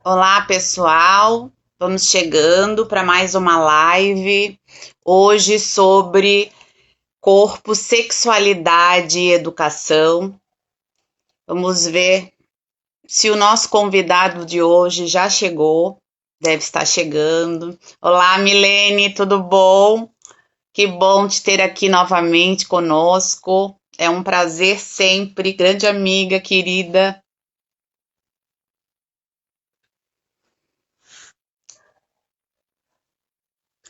Olá, pessoal. Vamos chegando para mais uma live. Hoje sobre corpo, sexualidade e educação. Vamos ver se o nosso convidado de hoje já chegou. Deve estar chegando. Olá, Milene, tudo bom? Que bom te ter aqui novamente conosco. É um prazer sempre, grande amiga, querida.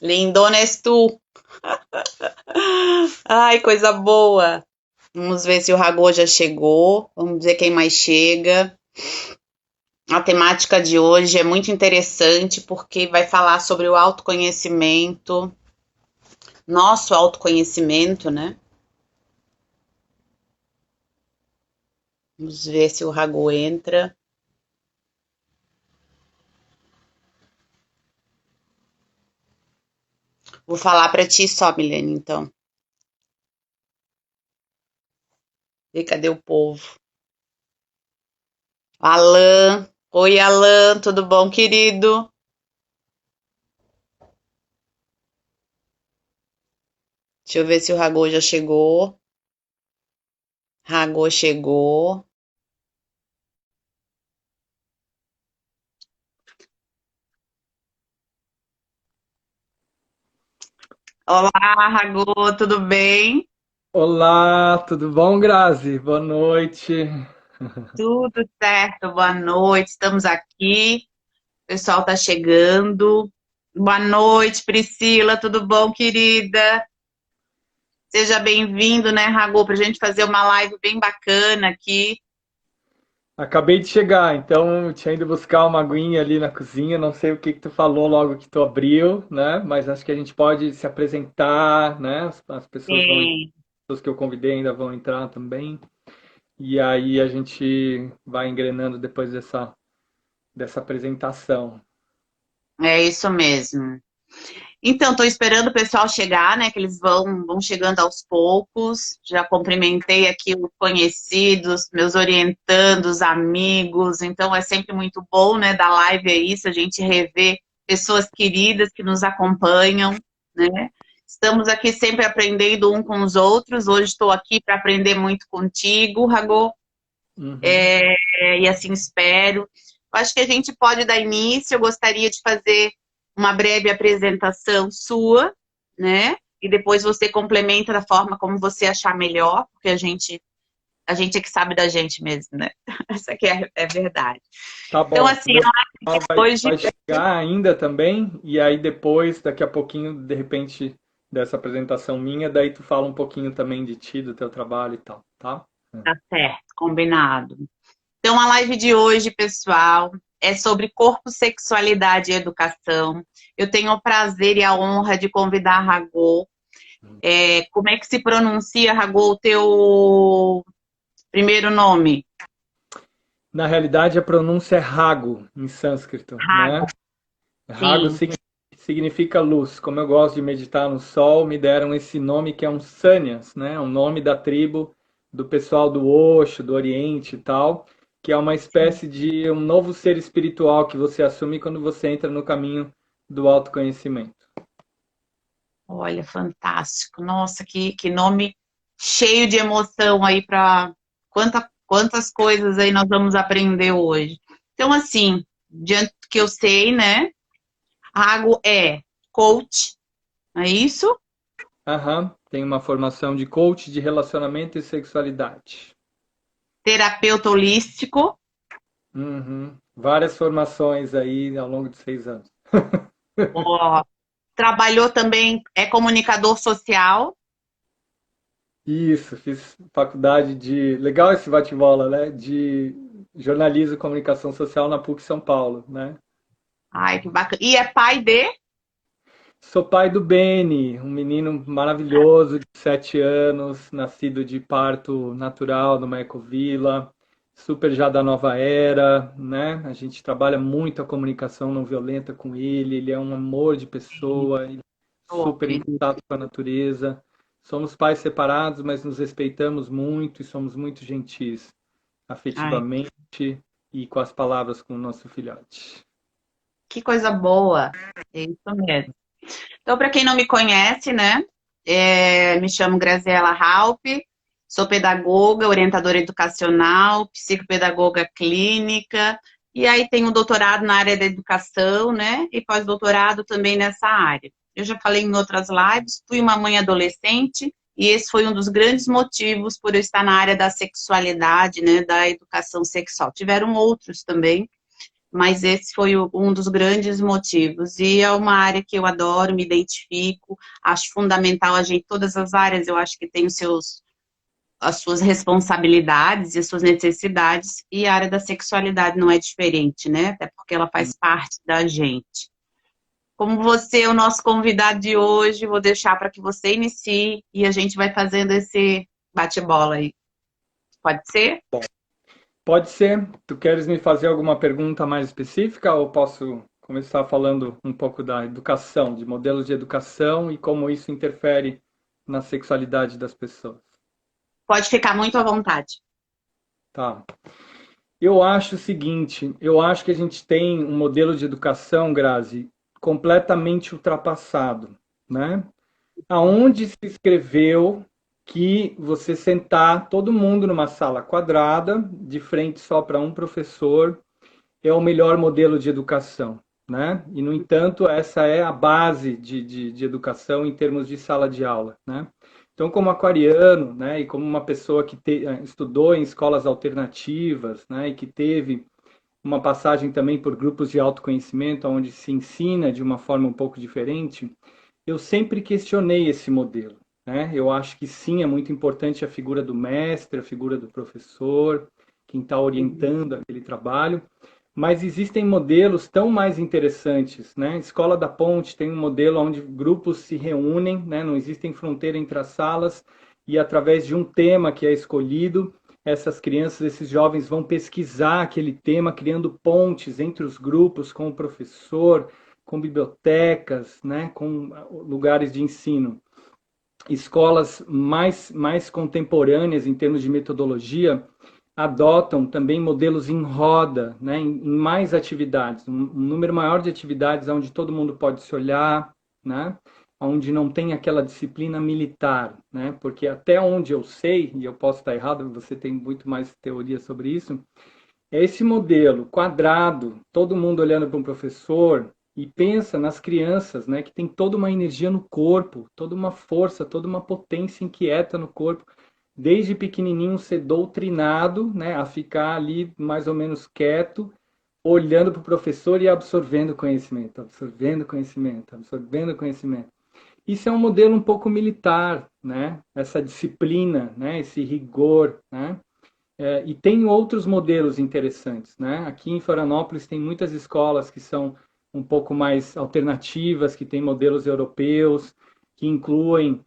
Lindona és tu. Ai, coisa boa. Vamos ver se o Ragô já chegou. Vamos ver quem mais chega. A temática de hoje é muito interessante porque vai falar sobre o autoconhecimento, nosso autoconhecimento, né? Vamos ver se o Ragô entra. Vou falar para ti só, Milene, então. E cadê o povo? Alan. Oi, Alan, tudo bom, querido? Deixa eu ver se o Ragô já chegou. Ragô chegou. Olá, Ragô, tudo bem? Olá, tudo bom, Grazi? Boa noite. Tudo certo, boa noite, estamos aqui, o pessoal tá chegando. Boa noite, Priscila, tudo bom, querida? Seja bem-vindo, né, Ragô, pra gente fazer uma live bem bacana aqui. Acabei de chegar, então eu tinha ido buscar uma aguinha ali na cozinha. Não sei o que que tu falou logo que tu abriu, né? Mas acho que a gente pode se apresentar, né? As pessoas vão, as Sim, pessoas que eu convidei ainda vão entrar também. E aí a gente vai engrenando depois dessa apresentação. é isso mesmo. Então, estou esperando o pessoal chegar, né? Que eles vão chegando aos poucos. Já cumprimentei aqui os conhecidos, meus orientandos, amigos. Então, é sempre muito bom, né? Da live é isso, a gente rever pessoas queridas que nos acompanham, né? Estamos aqui sempre aprendendo um com os outros. Hoje estou aqui para aprender muito contigo, Ragô, Uhum. e assim espero. Acho que a gente pode dar início. Eu gostaria de fazer uma breve apresentação sua, né? E depois você complementa da forma como você achar melhor, porque a gente é que sabe da gente mesmo, né? Essa aqui é verdade. Tá Então, bom. assim, O pessoal hoje, vai chegar ainda também, e aí depois, daqui a pouquinho, de repente, dessa apresentação minha, daí tu fala um pouquinho também de ti, do teu trabalho e tal, tá? tá certo, combinado. Então, a live de hoje, pessoal, é sobre corpo, sexualidade e educação. Eu tenho o prazer e a honra de convidar a Ragô. Como é que se pronuncia, Ragô, o teu primeiro nome? Na realidade, a pronúncia é rago, em sânscrito, né? Rago, Rago sim. significa luz. Como eu gosto de meditar no sol, me deram esse nome que é um Sanyas, né? Um nome da tribo do pessoal do Osho, do Oriente e tal, que é uma espécie de um novo ser espiritual que você assume quando você entra no caminho do autoconhecimento. Olha, fantástico. Nossa, que nome cheio de emoção aí para quantas coisas aí nós vamos aprender hoje. Então, assim, diante do que eu sei, né? Rago é coach, é isso? Aham, tem uma formação de coach de relacionamento e sexualidade. Terapeuta holístico, Uhum. Várias formações aí ao longo de 6 anos. ó, trabalhou também, é comunicador social. Isso, fiz faculdade de. Legal esse bate-bola, né? De jornalismo e comunicação social na PUC São Paulo, né? Ai, que bacana. E é pai de? Sou pai do Beni, um menino maravilhoso de 7 anos, nascido de parto natural numa ecovila, super já da nova era, né? A gente trabalha muito a comunicação não violenta com ele, ele é um amor de pessoa, ele é Oh, super em querido. contato com a natureza. Somos pais separados, mas nos respeitamos muito e somos muito gentis Ai, afetivamente. e com as palavras com o nosso filhote. Que coisa boa. É isso mesmo. Então, para quem não me conhece, né, me chamo Graziela Halp, sou pedagoga, orientadora educacional, psicopedagoga clínica, e aí tenho doutorado na área da educação, né, e pós-doutorado também nessa área. Eu já falei em outras lives, fui uma mãe adolescente, e esse foi um dos grandes motivos por eu estar na área da sexualidade, né, da educação sexual. Tiveram outros também, mas esse foi um dos grandes motivos. E é uma área que eu adoro, me identifico, acho fundamental a gente, todas as áreas, eu acho que tem as suas responsabilidades e as suas necessidades, e a área da sexualidade não é diferente, né? Até porque ela faz parte da gente. Como você é o nosso convidado de hoje, vou deixar para que você inicie e a gente vai fazendo esse bate-bola aí. Pode ser? Pode ser. Tu queres me fazer alguma pergunta mais específica ou posso começar falando um pouco da educação, de modelos de educação e como isso interfere na sexualidade das pessoas? Pode ficar muito à vontade. Tá. Eu acho o seguinte, eu acho que a gente tem um modelo de educação, Grazi, completamente ultrapassado, né? Aonde se escreveu que você sentar todo mundo numa sala quadrada, de frente só para um professor, é o melhor modelo de educação, né? E, no entanto, essa é a base de educação em termos de sala de aula, né? Então, como aquariano, né, e como uma pessoa que estudou em escolas alternativas, né, e que teve uma passagem também por grupos de autoconhecimento, onde se ensina de uma forma um pouco diferente, eu sempre questionei esse modelo, né? Eu acho que sim, é muito importante a figura do mestre, a figura do professor, quem está orientando aquele trabalho, mas existem modelos tão mais interessantes, né? Escola da Ponte tem um modelo onde grupos se reúnem, né? Não existem fronteiras entre as salas e através de um tema que é escolhido, essas crianças, esses jovens vão pesquisar aquele tema, criando pontes entre os grupos com o professor, com bibliotecas, né? Com lugares de ensino. Escolas mais contemporâneas em termos de metodologia adotam também modelos em roda, né, em mais atividades, um número maior de atividades onde todo mundo pode se olhar, né, onde não tem aquela disciplina militar, né, porque até onde eu sei, e eu posso estar errado, você tem muito mais teoria sobre isso, é esse modelo quadrado, todo mundo olhando para um professor e pensa nas crianças, né, que tem toda uma energia no corpo, toda uma força, toda uma potência inquieta no corpo, desde pequenininho ser doutrinado, né, a ficar ali mais ou menos quieto, olhando para o professor e absorvendo conhecimento, absorvendo conhecimento, absorvendo conhecimento. Isso é um modelo um pouco militar, né? Essa disciplina, né? Esse rigor, né? E tem outros modelos interessantes, né? Aqui em Florianópolis tem muitas escolas que são um pouco mais alternativas, que têm modelos europeus, que incluem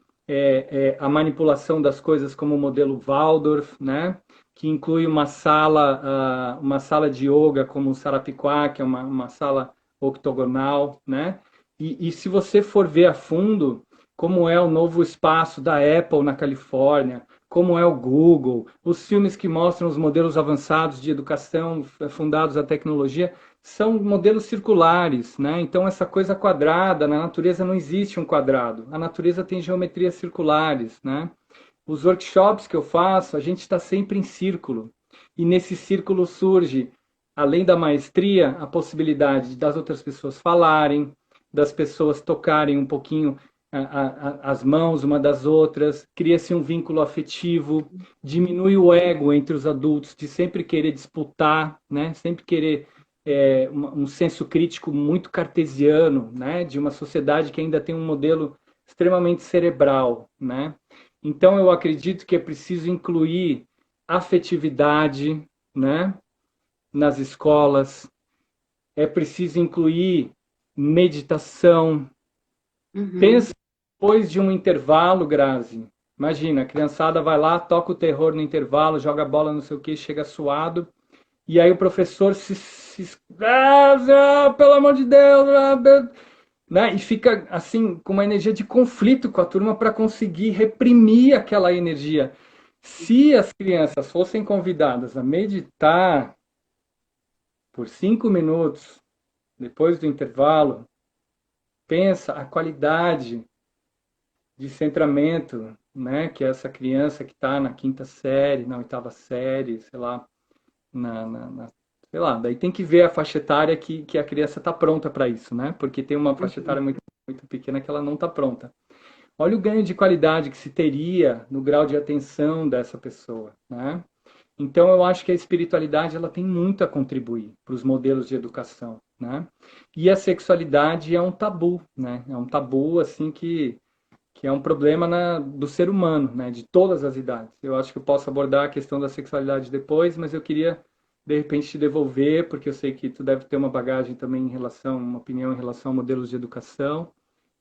a manipulação das coisas como o modelo Waldorf, né? Que inclui uma sala de yoga como o Sarapiquá, que é uma sala octogonal, né? E se você for ver a fundo como é o novo espaço da Apple na Califórnia, como é o Google, os filmes que mostram os modelos avançados de educação fundados à tecnologia, são modelos circulares, né? Então essa coisa quadrada, na natureza não existe um quadrado. A natureza tem geometrias circulares, né? Os workshops que eu faço, a gente está sempre em círculo. E nesse círculo surge, além da maestria, a possibilidade das outras pessoas falarem, das pessoas tocarem um pouquinho as mãos uma das outras, cria-se um vínculo afetivo, diminui o ego entre os adultos de sempre querer disputar, né? Sempre querer um senso crítico muito cartesiano, né? De uma sociedade que ainda tem um modelo extremamente cerebral, né? Então eu acredito que é preciso incluir afetividade, né? Nas escolas, é preciso incluir meditação. Uhum. Pensa depois de um intervalo, Grazi. Imagina, a criançada vai lá, toca o terror no intervalo, joga bola, não sei o que, chega suado, e aí o professor pelo amor de Deus, né? E fica assim com uma energia de conflito com a turma para conseguir reprimir aquela energia. Se as crianças fossem convidadas a meditar, por 5 minutos, depois do intervalo, pensa a qualidade de centramento, né, que essa criança que está na quinta série, na oitava série, sei lá, sei lá, daí tem que ver a faixa etária que a criança está pronta para isso, né? Porque tem uma faixa etária muito pequena que ela não está pronta. Olha o ganho de qualidade que se teria no grau de atenção dessa pessoa, né? Então eu acho que a espiritualidade ela tem muito a contribuir para os modelos de educação, né? E a sexualidade é um tabu, né? É um tabu assim que é um problema do ser humano, né? De todas as idades. Eu acho que eu posso abordar a questão da sexualidade depois, mas eu queria de repente te devolver, porque eu sei que tu deve ter uma bagagem também em relação, uma opinião em relação a modelos de educação.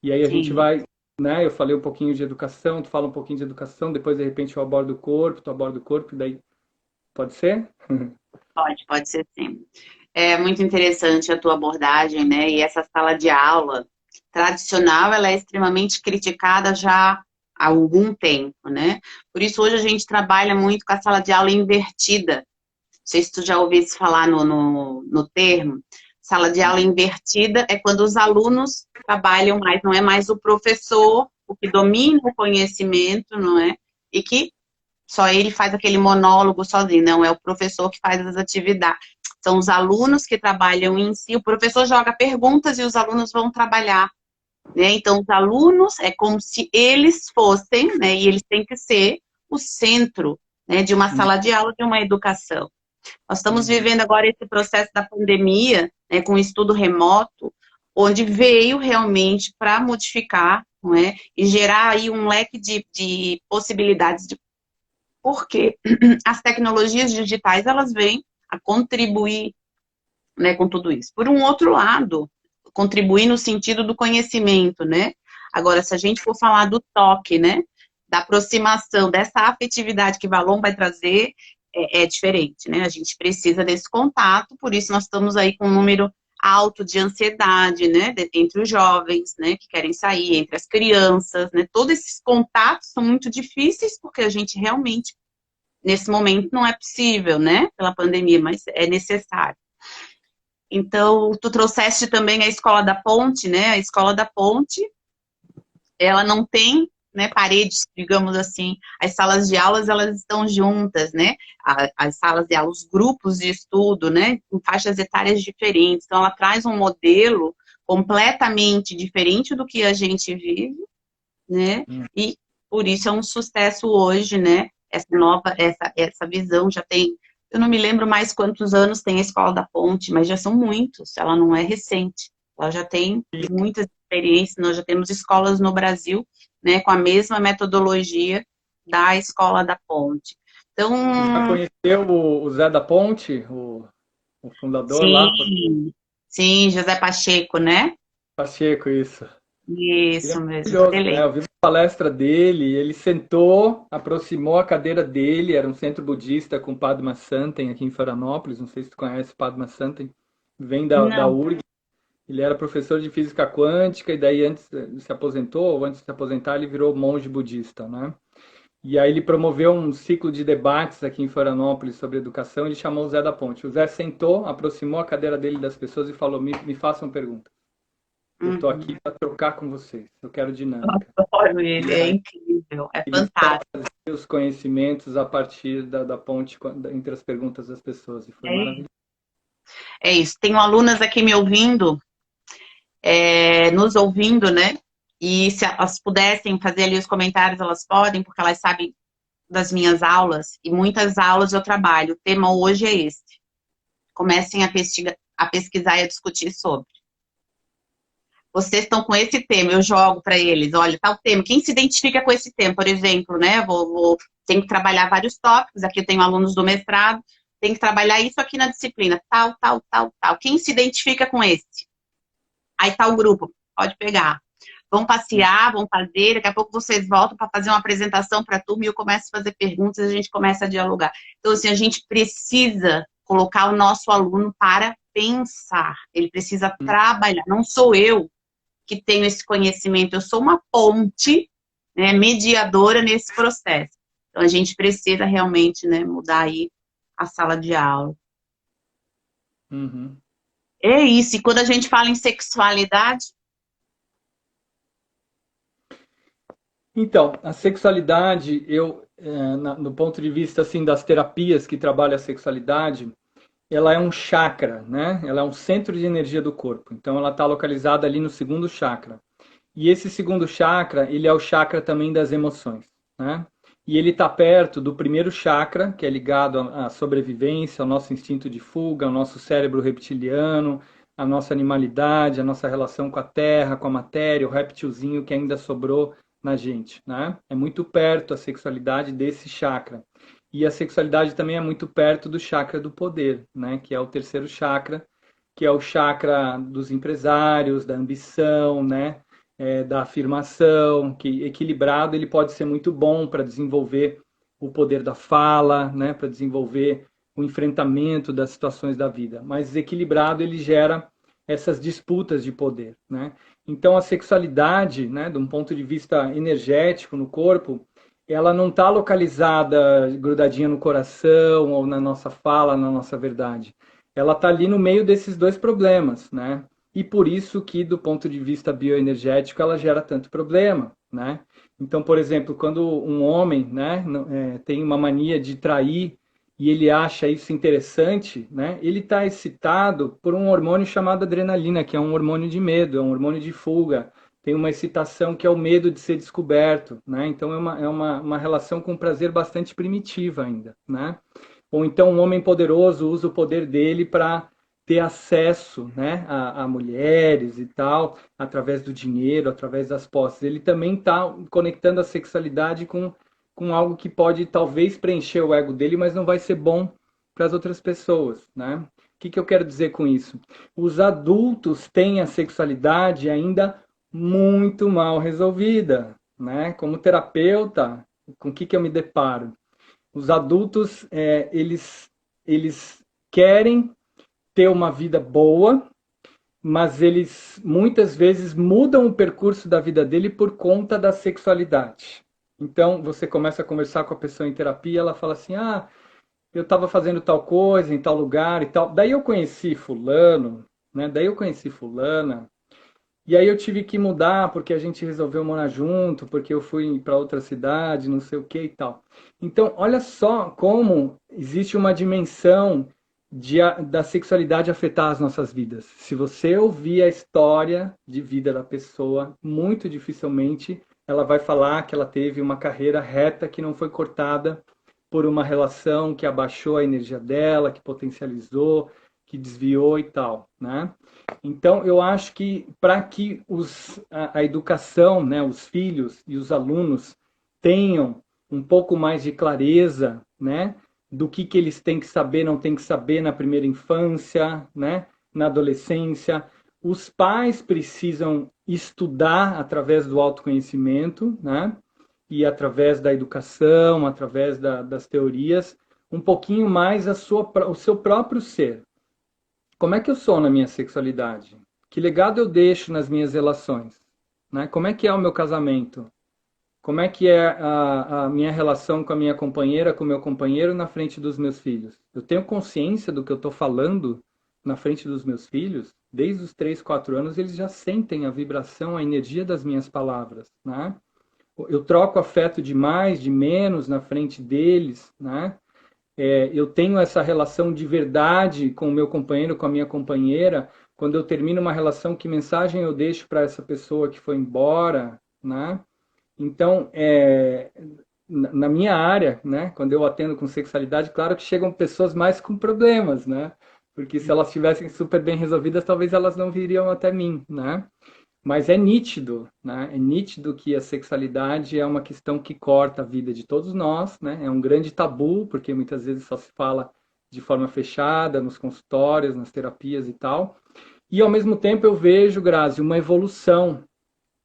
E aí a gente Sim, vai, né? Eu falei um pouquinho de educação, tu fala um pouquinho de educação, depois de repente eu abordo o corpo, tu aborda o corpo, e daí pode ser? pode ser sim. É muito interessante a tua abordagem, né? E essa sala de aula tradicional, ela é extremamente criticada já há algum tempo, né? Por isso hoje a gente trabalha muito com a sala de aula invertida. Não sei se tu já ouviste falar no termo. Sala de aula invertida é quando os alunos trabalham mais, não é mais o professor, o que domina o conhecimento, não é? E que só ele faz aquele monólogo sozinho, não é o professor que faz as atividades. São os alunos que trabalham em si, o professor joga perguntas e os alunos vão trabalhar, né? Então, os alunos é como se eles fossem, né? E eles têm que ser o centro, né, de uma sala de aula, de uma educação. Nós estamos Uhum. vivendo agora esse processo da pandemia, né, com estudo remoto, onde veio realmente para modificar, não é? E gerar aí um leque de possibilidades de porque as tecnologias digitais elas vêm a contribuir, né, com tudo isso. Por um outro lado, contribuir no sentido do conhecimento, né? Agora, se a gente for falar do toque, né, da aproximação, dessa afetividade que Valon vai trazer, é diferente, né? A gente precisa desse contato, por isso nós estamos aí com um número alto de ansiedade, né, entre os jovens, né, que querem sair, entre as crianças, né? Todos esses contatos são muito difíceis porque a gente realmente nesse momento não é possível, né? Pela pandemia, mas é necessário. Então, tu trouxeste também a Escola da Ponte, né? A Escola da Ponte, ela não tem, né, paredes, digamos assim. As salas de aulas, elas estão juntas, né? As salas de aula, os grupos de estudo, né? Com faixas etárias diferentes. Então, ela traz um modelo completamente diferente do que a gente vive, né? E por isso é um sucesso hoje, né? Essa visão já tem, eu não me lembro mais quantos anos tem a Escola da Ponte, mas já são muitos, ela não é recente, ela já tem muitas experiências, nós já temos escolas no Brasil, né, com a mesma metodologia da Escola da Ponte. Então, Tu já conheceu o Zé da Ponte, o fundador lá, sim, sim, José Pacheco, né? Pacheco, isso. Ele é Isso mesmo, maravilhoso, né? excelente. Eu vi uma palestra dele, ele sentou, aproximou a cadeira dele, era um centro budista com Padma Santen aqui em Florianópolis, não sei se tu conhece Padma Santen, vem da Não. URG, ele era professor de física quântica e daí antes se aposentou, ou antes de se aposentar ele virou monge budista, né? E aí ele promoveu um ciclo de debates aqui em Florianópolis sobre educação, ele chamou o Zé da Ponte. O Zé sentou, aproximou a cadeira dele das pessoas e falou, me façam pergunta. Eu estou aqui Uhum. para trocar com vocês. Eu quero dinâmica. Adoro E ele, é aí incrível, é ele fantástico. trazia os conhecimentos a partir da ponte entre as perguntas das pessoas. E foi É, maravilhoso. é isso. Tenho alunas aqui me ouvindo, nos ouvindo, né? E se elas pudessem fazer ali os comentários, elas podem, porque elas sabem das minhas aulas, e muitas aulas eu trabalho. O tema hoje é esse. Comecem a pesquisar e a discutir sobre. Vocês estão com esse tema, eu jogo para eles, olha, tal tema. Quem se identifica com esse tema, por exemplo, né? Tenho que trabalhar vários tópicos, aqui eu tenho alunos do mestrado, tem que trabalhar isso aqui na disciplina, tal, tal, tal, tal. Quem se identifica com esse? Aí tá o grupo, pode pegar. Vão passear, vão fazer, daqui a pouco vocês voltam para fazer uma apresentação para a turma e eu começo a fazer perguntas e a gente começa a dialogar. Então, assim, a gente precisa colocar o nosso aluno para pensar, ele precisa trabalhar. Não sou eu que tenho esse conhecimento, eu sou uma ponte, né, mediadora nesse processo. Então, a gente precisa realmente, né, mudar aí a sala de aula. Uhum. É isso. E quando a gente fala em sexualidade, Então, a sexualidade, no ponto de vista assim das terapias que trabalham a sexualidade, ela é um chakra, né? Ela é um centro de energia do corpo. Então, ela está localizada ali no segundo chakra. E esse segundo chakra, ele é o chakra também das emoções, né? E ele está perto do primeiro chakra, que é ligado à sobrevivência, ao nosso instinto de fuga, ao nosso cérebro reptiliano, à nossa animalidade, à nossa relação com a terra, com a matéria, o reptilzinho que ainda sobrou na gente, né? É muito perto a sexualidade desse chakra. E a sexualidade também é muito perto do chakra do poder, né? Que é o terceiro chakra, que é o chakra dos empresários, da ambição, né? Da afirmação, que equilibrado ele pode ser muito bom para desenvolver o poder da fala, né? Para desenvolver o enfrentamento das situações da vida. Mas desequilibrado ele gera essas disputas de poder, né? Então a sexualidade, né, de um ponto de vista energético no corpo, ela não está localizada grudadinha no coração ou na nossa fala, na nossa verdade. Ela está ali no meio desses dois problemas, né? E por isso que, do ponto de vista bioenergético, ela gera tanto problema, né? Então, por exemplo, quando um homem, né, tem uma mania de trair e ele acha isso interessante, né, ele está excitado por um hormônio chamado adrenalina, que é um hormônio de medo, é um hormônio de fuga, tem uma excitação que é o medo de ser descoberto, né? Então uma relação com prazer bastante primitiva ainda, né? Ou então um homem poderoso usa o poder dele para ter acesso, né, a mulheres e tal, através do dinheiro, através das posses. Ele também está conectando a sexualidade com algo que pode talvez preencher o ego dele, mas não vai ser bom para as outras pessoas, né? O que eu quero dizer com isso? Os adultos têm a sexualidade ainda muito mal resolvida, né? Como terapeuta, com o que eu me deparo? Os adultos, eles querem ter uma vida boa, mas eles muitas vezes mudam o percurso da vida dele por conta da sexualidade. Então, você começa a conversar com a pessoa em terapia, ela fala assim: "Ah, eu estava fazendo tal coisa em tal lugar e tal. Daí eu conheci fulano, né? Daí eu conheci fulana. E aí eu tive que mudar porque a gente resolveu morar junto, porque eu fui para outra cidade, não sei o que e tal. Então, olha só como existe uma dimensão da sexualidade afetar as nossas vidas. Se você ouvir a história de vida da pessoa, muito dificilmente ela vai falar que ela teve uma carreira reta que não foi cortada por uma relação que abaixou a energia dela, que potencializou, que desviou e tal, né? Então, eu acho que para que a educação, né, os filhos e os alunos tenham um pouco mais de clareza, né, do que eles têm que saber, não têm que saber na primeira infância, né, na adolescência, os pais precisam estudar através do autoconhecimento, né, e através da educação, através das teorias, um pouquinho mais o seu próprio ser, como é que eu sou na minha sexualidade? Que legado eu deixo nas minhas relações? Né? Como é que é o meu casamento? Como é que é a minha relação com a minha companheira, com o meu companheiro na frente dos meus filhos? Eu tenho consciência do que eu estou falando na frente dos meus filhos? Desde os 3, 4 anos, eles já sentem a vibração, a energia das minhas palavras. Né? Eu troco afeto de mais, de menos na frente deles. Né? Eu tenho essa relação de verdade com o meu companheiro, com a minha companheira. Quando eu termino uma relação, que mensagem eu deixo para essa pessoa que foi embora, né? Então, na minha área, né, quando eu atendo com sexualidade, claro que chegam pessoas mais com problemas, né? Porque se elas estivessem super bem resolvidas, talvez elas não viriam até mim, né? Mas é nítido, né? É nítido que a sexualidade é uma questão que corta a vida de todos nós, né? É um grande tabu, porque muitas vezes só se fala de forma fechada, nos consultórios, nas terapias e tal. E ao mesmo tempo eu vejo, Grazi, uma evolução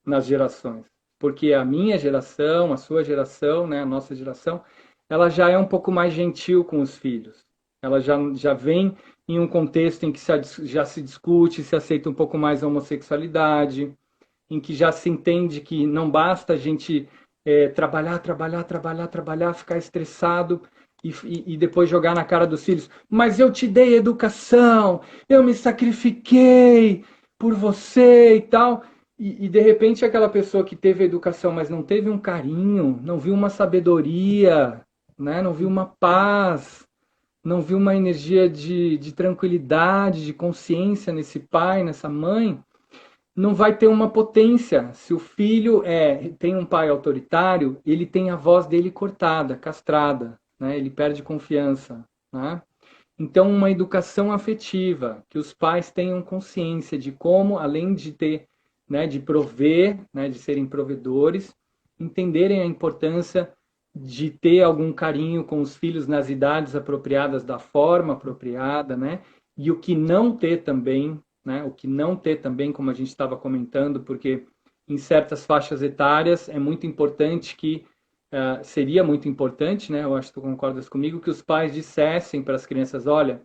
nas gerações. Porque a minha geração, a sua geração, né, a nossa geração, ela já é um pouco mais gentil com os filhos. Ela já vem em um contexto em que já se discute, se aceita um pouco mais a homossexualidade, em que já se entende que não basta a gente trabalhar, trabalhar, trabalhar, trabalhar, ficar estressado e depois jogar na cara dos filhos, mas eu te dei educação, eu me sacrifiquei por você e tal. E de repente aquela pessoa que teve educação, mas não teve um carinho, não viu uma sabedoria, né? Não viu uma paz, não viu uma energia de tranquilidade, de consciência nesse pai, nessa mãe, não vai ter uma potência. Se o filho tem um pai autoritário, ele tem a voz dele cortada, castrada, né? Ele perde confiança, né? Então, uma educação afetiva, que os pais tenham consciência de como, além de ter, né, de prover, né, de serem provedores, entenderem a importância de ter algum carinho com os filhos nas idades apropriadas, da forma apropriada, né? E o que não ter também, né? O que não ter também, como a gente estava comentando, porque em certas faixas etárias é muito importante que seria muito importante, né? Eu acho que tu concordas comigo, que os pais dissessem para as crianças, olha,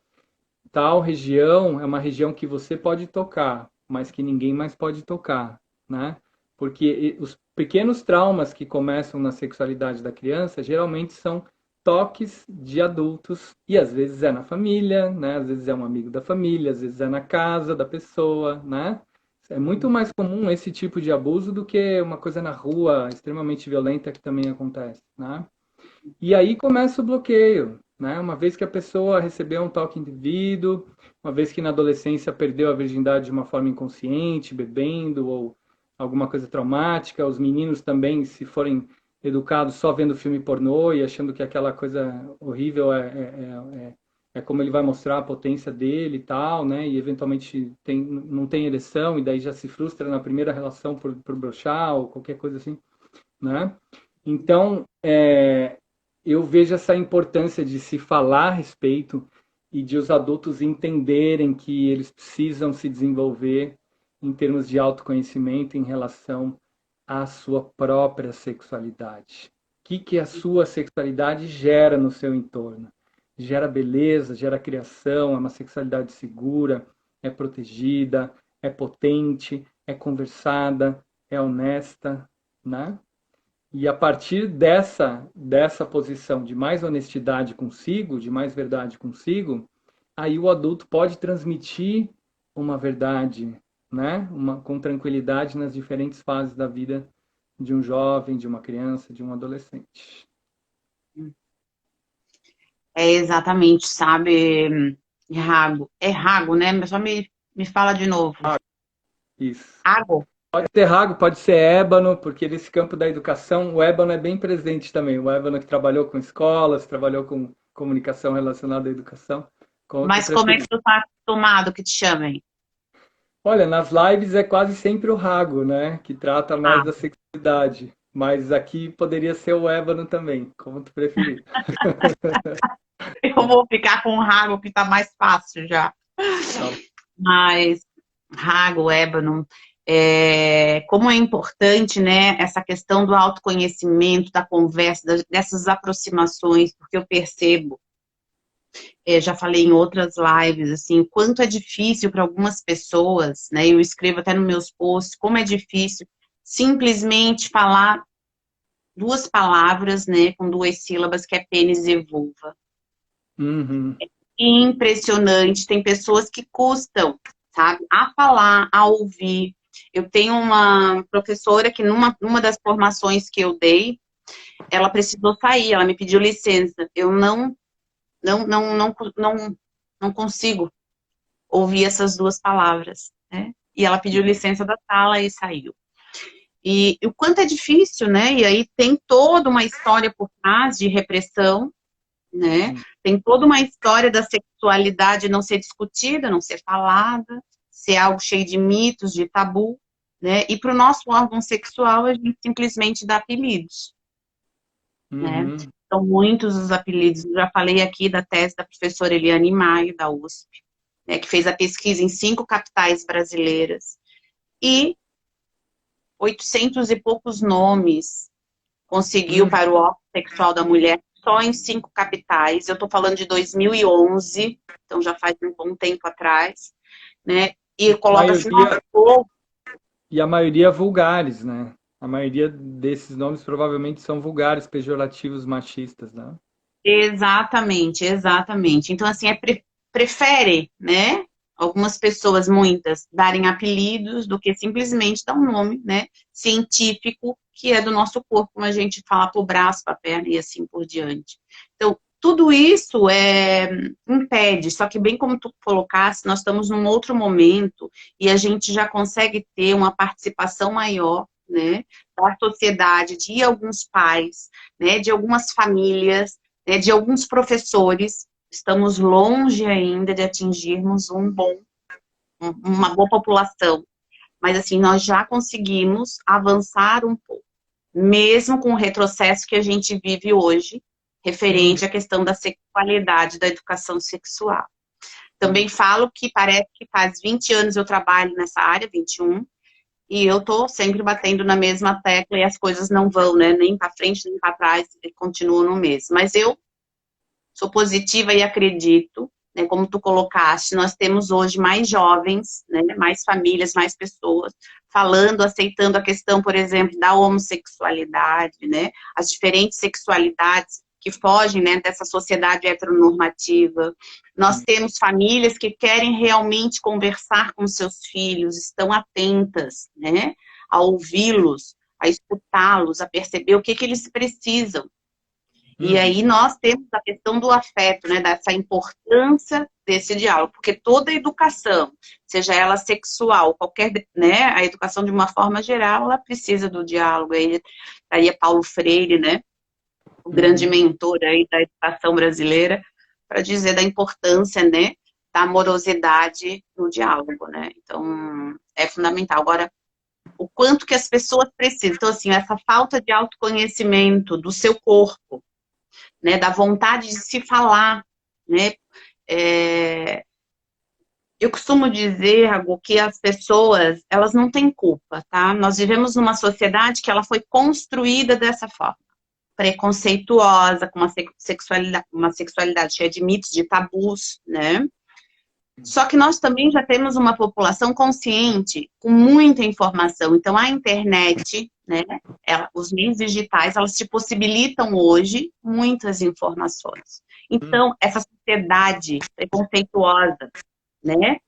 tal região é uma região que você pode tocar, mas que ninguém mais pode tocar, né? Porque os pequenos traumas que começam na sexualidade da criança geralmente são toques de adultos e às vezes é na família, né? Às vezes é um amigo da família, às vezes é na casa da pessoa, né? É muito mais comum esse tipo de abuso do que uma coisa na rua extremamente violenta que também acontece, né? E aí começa o bloqueio, né? Uma vez que a pessoa recebeu um toque indevido, uma vez que na adolescência perdeu a virgindade de uma forma inconsciente, bebendo ou alguma coisa traumática, os meninos também, se forem educados só vendo filme pornô e achando que aquela coisa horrível é como ele vai mostrar a potência dele e tal, né? E eventualmente não tem ereção e daí já se frustra na primeira relação por broxar ou qualquer coisa assim, né? Então, eu vejo essa importância de se falar a respeito e de os adultos entenderem que eles precisam se desenvolver em termos de autoconhecimento em relação à sua própria sexualidade. O que a sua sexualidade gera no seu entorno? Gera beleza, gera criação, é uma sexualidade segura, é protegida, é potente, é conversada, é honesta, né? E a partir dessa posição de mais honestidade consigo, de mais verdade consigo, aí o adulto pode transmitir uma verdade, né? Com tranquilidade nas diferentes fases da vida de um jovem, de uma criança, de um adolescente. É exatamente, sabe, Rago. É Rago, né? Mas só me fala de novo. Ah, isso. Água? Pode ser rago, pode ser ébano, porque nesse campo da educação o ébano é bem presente também. O ébano que trabalhou com escolas, trabalhou com comunicação relacionada à educação, com outra Mas como é que preferência. tu tá acostumado que te chamem? Olha, nas lives é quase sempre o Rago, né? Que trata mais Ah, da sexualidade. Mas aqui poderia ser o ébano também, como tu preferir. eu vou ficar com o Rago que tá mais fácil já. Tá? Mas Rago, ébano, como é importante, né, essa questão do autoconhecimento, da conversa, dessas aproximações, porque eu percebo, já falei em outras lives, assim, o quanto é difícil para algumas pessoas, né, eu escrevo até nos meus posts, como é difícil simplesmente falar duas palavras, né, com duas sílabas, que é pênis e vulva. Uhum. Impressionante, tem pessoas que custam, sabe, a falar, a ouvir. Eu tenho uma professora que numa das formações que eu dei, ela precisou sair, ela me pediu licença. Eu não consigo ouvir essas duas palavras, né? E ela pediu licença da sala e saiu. E o quanto é difícil, né? E aí tem toda uma história por trás de repressão, né? Tem toda uma história da sexualidade não ser discutida, não ser falada, ser algo cheio de mitos, de tabu, né? E para o nosso órgão sexual a gente simplesmente dá apelidos, né? Uhum. São muitos os apelidos. Eu já falei aqui da tese da professora Eliane Maio, da USP, né, que fez a pesquisa em 5 capitais brasileiras. E 800 e poucos nomes conseguiu Uhum. para o órgão sexual da mulher só em 5 capitais. Eu estou falando de 2011, então já faz um bom tempo atrás, né? E A coloca assim, maioria, e a maioria vulgares, né? A maioria desses nomes provavelmente são vulgares, pejorativos, machistas, né? Exatamente, exatamente. Então, assim, prefere, né? Algumas pessoas, muitas, darem apelidos do que simplesmente dar um nome, né? Científico, que é do nosso corpo, como a gente fala para o braço, para a perna e assim por diante. Então, tudo isso impede, só que bem como tu colocaste, nós estamos num outro momento e a gente já consegue ter uma participação maior, né? Da sociedade, de alguns pais, né? De algumas famílias, de alguns professores. Estamos longe ainda de atingirmos uma boa população, mas assim, nós já conseguimos avançar um pouco, mesmo com o retrocesso que a gente vive hoje, Uhum, referente à questão da sexualidade, da educação sexual. uhum. Também falo que parece que faz 20 anos eu trabalho nessa área, 21, e eu tô sempre batendo na mesma tecla e as coisas não vão, né? Nem para frente, nem para trás, continuam no mesmo. Mas eu sou positiva e acredito, né, como tu colocaste, nós temos hoje mais jovens, né, mais famílias, mais pessoas falando, aceitando a questão, por exemplo, da homossexualidade, né, as diferentes sexualidades que fogem, né, dessa sociedade heteronormativa. Nós temos famílias que querem realmente conversar com seus filhos, estão atentas, né, a ouvi-los, a escutá-los, a perceber o que eles precisam. E Uhum. aí nós temos a questão do afeto, né, dessa importância desse diálogo, porque toda educação, seja ela sexual, qualquer, né, a educação de uma forma geral, ela precisa do diálogo. Aí estaria Paulo Freire, né, o grande Uhum. mentor aí da educação brasileira, para dizer da importância, né, da amorosidade no diálogo, né? Então, é fundamental. Agora, o quanto que as pessoas precisam. Então, assim, essa falta de autoconhecimento do seu corpo, né, da vontade de se falar, né? É, eu costumo dizer, Rago, que as pessoas, elas não têm culpa, tá? Nós vivemos numa sociedade que ela foi construída dessa forma, preconceituosa, com uma sexualidade cheia de mitos, de tabus, né? Só que nós também já temos uma população consciente, com muita informação. Então, a internet, né, os meios digitais, elas te possibilitam hoje muitas informações. Então, essa sociedade preconceituosa, né,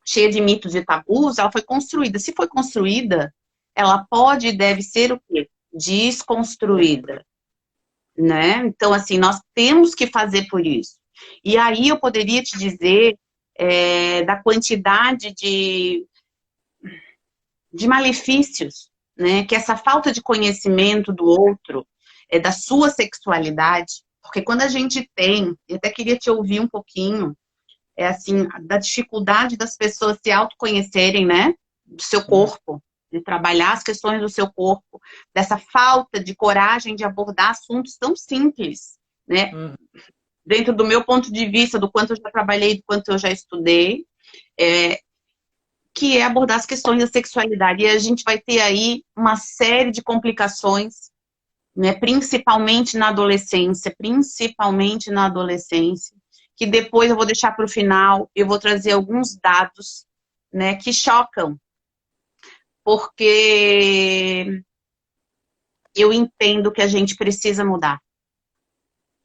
cheia de mitos e tabus, ela foi construída. Se foi construída, ela pode e deve ser o quê? Desconstruída, né? Então, assim, nós temos que fazer por isso. E aí eu poderia te dizer da quantidade de malefícios, né? Que essa falta de conhecimento do outro, da sua sexualidade, porque quando a gente tem, eu até queria te ouvir um pouquinho, assim, da dificuldade das pessoas se autoconhecerem, né? Do seu Uhum. corpo, de trabalhar as questões do seu corpo, dessa falta de coragem de abordar assuntos tão simples, né? Uhum. Dentro do meu ponto de vista, do quanto eu já trabalhei, do quanto eu já estudei, é, que é abordar as questões da sexualidade. E a gente vai ter aí uma série de complicações, né, principalmente na adolescência, que depois eu vou deixar para o final, eu vou trazer alguns dados, né, que chocam, porque eu entendo que a gente precisa mudar.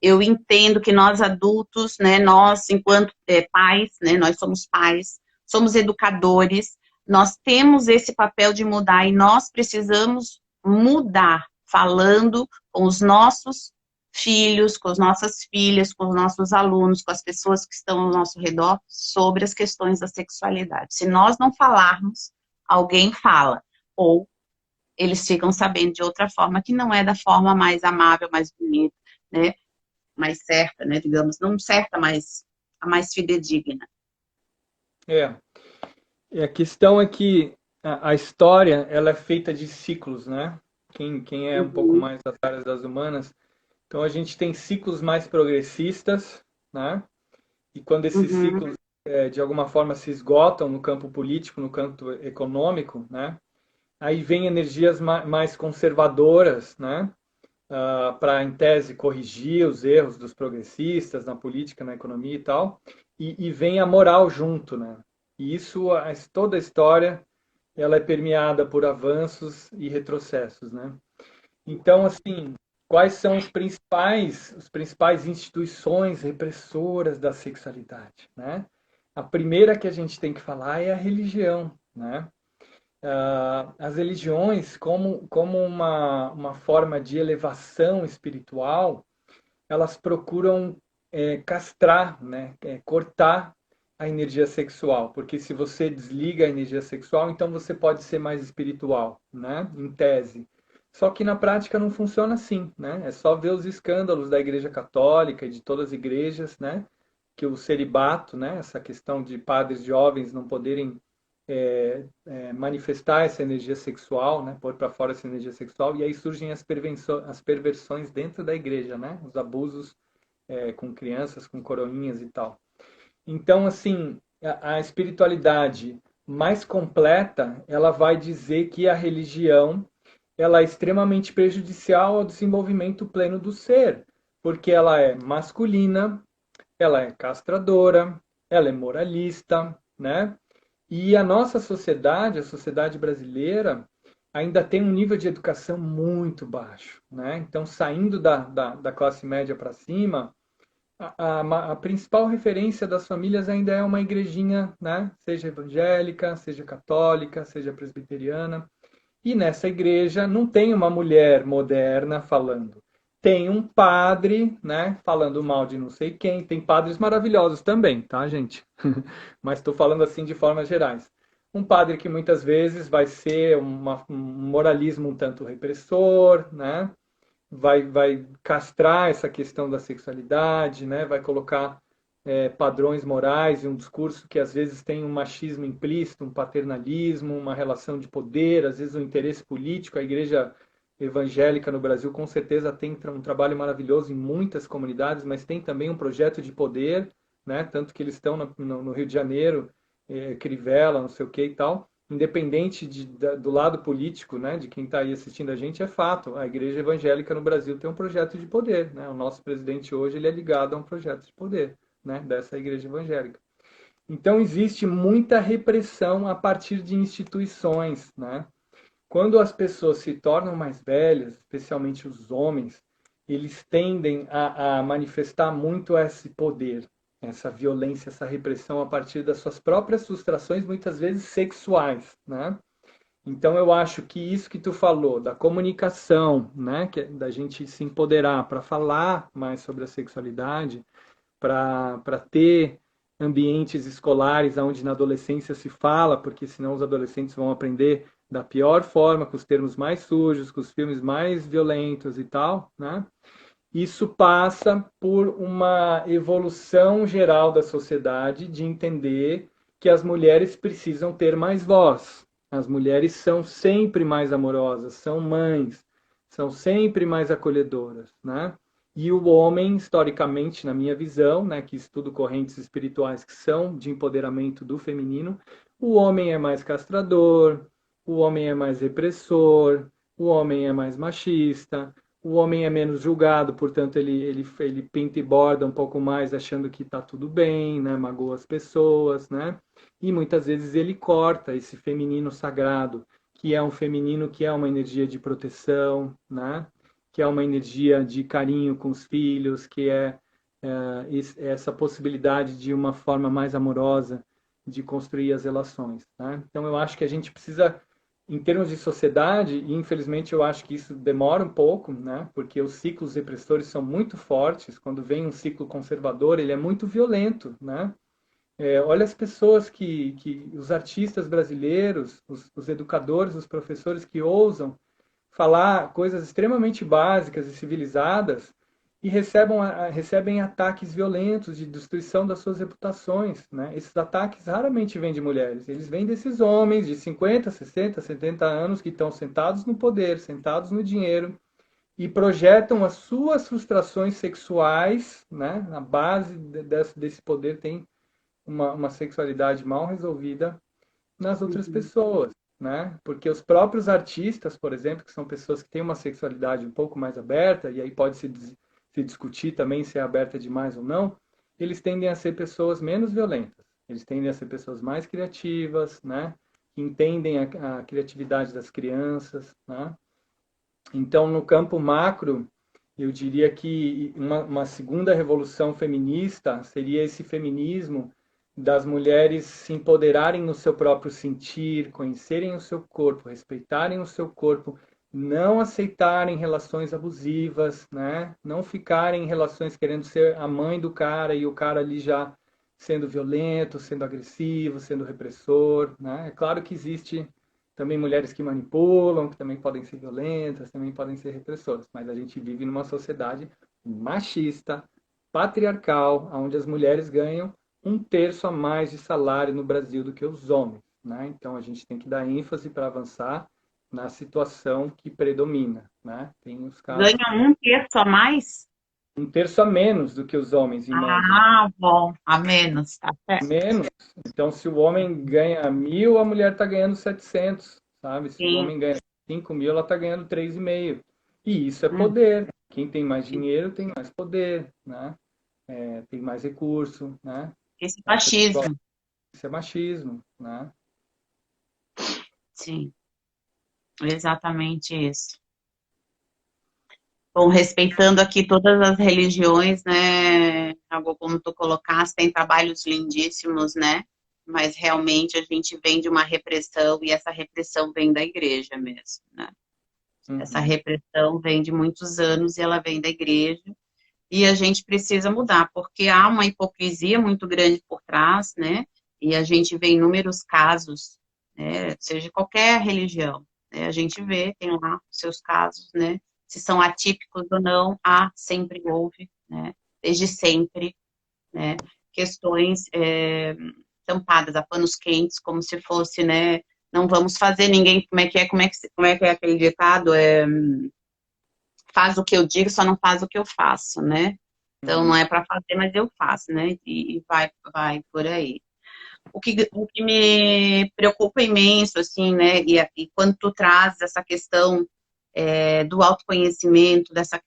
Eu entendo que nós adultos, né, nós enquanto pais, né, nós somos pais, somos educadores, nós temos esse papel de mudar e nós precisamos mudar, falando com os nossos filhos, com as nossas filhas, com os nossos alunos, com as pessoas que estão ao nosso redor sobre as questões da sexualidade. Se nós não falarmos, alguém fala, ou eles ficam sabendo de outra forma que não é da forma mais amável, mais bonita, né? Mais certa, né? Digamos, não certa, mas a mais fidedigna. É. E a questão é que a história ela é feita de ciclos, né? Quem é um pouco Uhum, mais das áreas das humanas, então a gente tem ciclos mais progressistas, né? E quando esses uhum, ciclos de alguma forma se esgotam no campo político, no campo econômico, né? Aí vem energias mais conservadoras, né? Para, em tese, corrigir os erros dos progressistas na política, na economia e tal, e vem a moral junto, né? E isso, toda a história, ela é permeada por avanços e retrocessos, né? Então, assim, quais são os principais instituições repressoras da sexualidade, né? A primeira que a gente tem que falar é a religião, né? As religiões, como uma forma de elevação espiritual, elas procuram castrar, né? Cortar a energia sexual, porque se você desliga a energia sexual, então você pode ser mais espiritual, né? Em tese. Só que na prática não funciona assim, né? É só ver os escândalos da Igreja Católica e de todas as igrejas, né? Que o celibato, né? Essa questão de padres jovens não poderem manifestar essa energia sexual, né? Pôr para fora essa energia sexual, e aí surgem as perversões dentro da igreja, né? Os abusos com crianças, com coroinhas e tal. Então, assim, a espiritualidade mais completa, ela vai dizer que a religião ela é extremamente prejudicial ao desenvolvimento pleno do ser, porque ela é masculina, ela é castradora, ela é moralista, né? E a nossa sociedade, a sociedade brasileira, ainda tem um nível de educação muito baixo, né? Então, saindo da classe média para cima, a principal referência das famílias ainda é uma igrejinha, né? Seja evangélica, seja católica, seja presbiteriana. E nessa igreja não tem uma mulher moderna falando. Tem um padre, né, falando mal de não sei quem. Tem padres maravilhosos também, tá, gente? Mas estou falando assim de formas gerais. Um padre que muitas vezes vai ser um moralismo um tanto repressor, né? Vai castrar essa questão da sexualidade, né? Vai colocar padrões morais e um discurso que às vezes tem um machismo implícito, um paternalismo, uma relação de poder, às vezes um interesse político. A igreja evangélica no Brasil com certeza tem um trabalho maravilhoso em muitas comunidades, mas tem também um projeto de poder, né? Tanto que eles estão no Rio de Janeiro, Crivella, não sei o que e tal. Independente do lado político, né, de quem está aí assistindo a gente, é fato. A igreja evangélica no Brasil tem um projeto de poder, né? O nosso presidente hoje ele é ligado a um projeto de poder, né, dessa igreja evangélica. Então existe muita repressão a partir de instituições, né? Quando as pessoas se tornam mais velhas, especialmente os homens, eles tendem a manifestar muito esse poder, essa violência, essa repressão a partir das suas próprias frustrações, muitas vezes sexuais, né? Então eu acho que isso que tu falou da comunicação, né, que é da gente se empoderar para falar mais sobre a sexualidade, para ter ambientes escolares onde na adolescência se fala, porque senão os adolescentes vão aprender da pior forma, com os termos mais sujos, com os filmes mais violentos e tal, né? Isso passa por uma evolução geral da sociedade de entender que as mulheres precisam ter mais voz. As mulheres são sempre mais amorosas, são mães, são sempre mais acolhedoras, né? E o homem, historicamente, na minha visão, né, que estudo correntes espirituais que são de empoderamento do feminino, o homem é mais castrador, o homem é mais repressor, o homem é mais machista, o homem é menos julgado, portanto ele pinta e borda um pouco mais achando que está tudo bem, né? Magoa as pessoas, né? E muitas vezes ele corta esse feminino sagrado, que é um feminino que é uma energia de proteção, né? Que é uma energia de carinho com os filhos, que essa possibilidade de uma forma mais amorosa de construir as relações, né? Então eu acho que a gente precisa em termos de sociedade, e infelizmente eu acho que isso demora um pouco, né? Porque os ciclos repressores são muito fortes. Quando vem um ciclo conservador, ele é muito violento, né? Olha as pessoas os artistas brasileiros, os educadores, os professores que ousam falar coisas extremamente básicas e civilizadas e recebem ataques violentos de destruição das suas reputações, né? Esses ataques raramente vêm de mulheres, eles vêm desses homens de 50, 60, 70 anos que estão sentados no poder, sentados no dinheiro e projetam as suas frustrações sexuais, né? Na base desse poder tem uma sexualidade mal resolvida nas outras Uhum. pessoas, né? Porque os próprios artistas, por exemplo, que são pessoas que têm uma sexualidade um pouco mais aberta, e aí pode se discutir também se é aberta demais ou não, eles tendem a ser pessoas menos violentas. Eles tendem a ser pessoas mais criativas, né? Que entendem a criatividade das crianças, né? Então, no campo macro, Eu diria que uma segunda revolução feminista seria esse feminismo das mulheres se empoderarem no seu próprio sentir, conhecerem o seu corpo, respeitarem o seu corpo, não aceitarem relações abusivas, né? Não ficarem em relações querendo ser a mãe do cara e o cara ali já sendo violento, sendo agressivo, sendo repressor, né? É claro que existe também mulheres que manipulam, que também podem ser violentas, também podem ser repressoras, mas a gente vive numa sociedade machista, patriarcal, onde as mulheres ganham um terço a mais de salário no Brasil do que os homens, né? Então a gente tem que dar ênfase para avançar na situação que predomina, né? Tem os casos Ganha um terço a mais? um terço a menos do que os homens, em média. Ah, bom, a menos, tá certo. Menos. Então, se o homem ganha 1.000, a mulher está ganhando 700, sabe? Se o Sim, homem ganha 5.000, ela está ganhando 3,5. E isso é hum, poder. Quem tem mais dinheiro tem mais poder, né? Tem mais recurso, né? esse Essa machismo, isso é machismo, né? sim, exatamente isso. Bom, respeitando aqui todas as religiões, né, algo como tu colocaste, tem trabalhos lindíssimos, né, mas realmente a gente vem de uma repressão e essa repressão vem da igreja mesmo, né. Essa Uhum. repressão vem de muitos anos e ela vem da igreja e a gente precisa mudar, porque há uma hipocrisia muito grande por trás, né, e a gente vê inúmeros casos, né, seja de qualquer religião, né, a gente vê, tem lá os seus casos, né, se são atípicos ou não, há, sempre houve, né, desde sempre, né, questões tampadas a panos quentes, como se fosse, né, não vamos fazer ninguém, como é que é aquele ditado, faz o que eu digo, só não faz o que eu faço, né, então não Uhum. é para fazer, mas eu faço, né, e vai por aí. O que me preocupa imenso, assim, né, e quando tu traz essa questão do autoconhecimento, dessa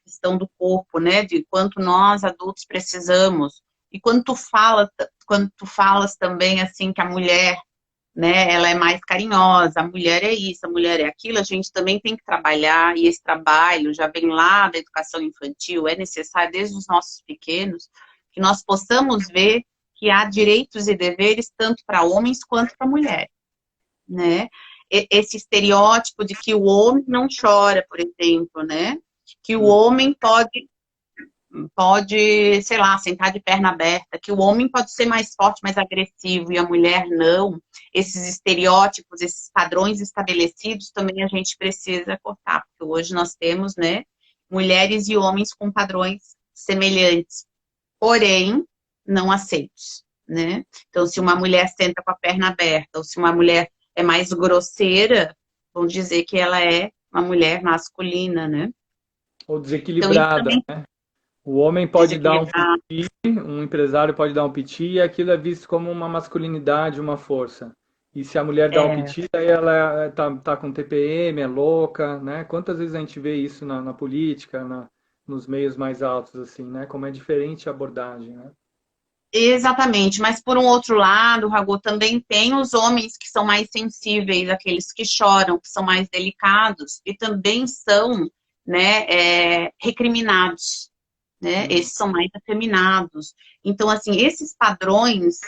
questão do corpo, né, de quanto nós adultos precisamos, e quando tu falas também, assim, que a mulher, né, ela é mais carinhosa, a mulher é isso, a mulher é aquilo, a gente também tem que trabalhar, e esse trabalho já vem lá da educação infantil, é necessário desde os nossos pequenos, que nós possamos ver que há direitos e deveres tanto para homens quanto para mulheres, né? Esse estereótipo de que o homem não chora, por exemplo, né? Que o Uhum. homem pode, sei lá, sentar de perna aberta, que o homem pode ser mais forte, mais agressivo, e a mulher não. Esses estereótipos, esses padrões estabelecidos, também a gente precisa cortar, porque hoje nós temos, né, mulheres e homens com padrões semelhantes, porém, não aceitos, né? Então, se uma mulher senta com a perna aberta, ou se uma mulher é mais grosseira, vão dizer que ela é uma mulher masculina, né? Ou Então, isso desequilibrada. também O homem pode dar desequilibrar. um empresário pode dar um piti e aquilo é visto como uma masculinidade, uma força. E se a mulher dá um É, piti, aí ela tá com TPM, é louca, né? Quantas vezes a gente vê isso na política, nos meios mais altos, assim, né? Como é diferente a abordagem, né? exatamente, mas por um outro lado, Ragô, também tem os homens que são mais sensíveis, aqueles que choram, que são mais delicados, e também são, né, recriminados, né? Uhum. Esses são mais afeminados. Então, assim, esses padrões,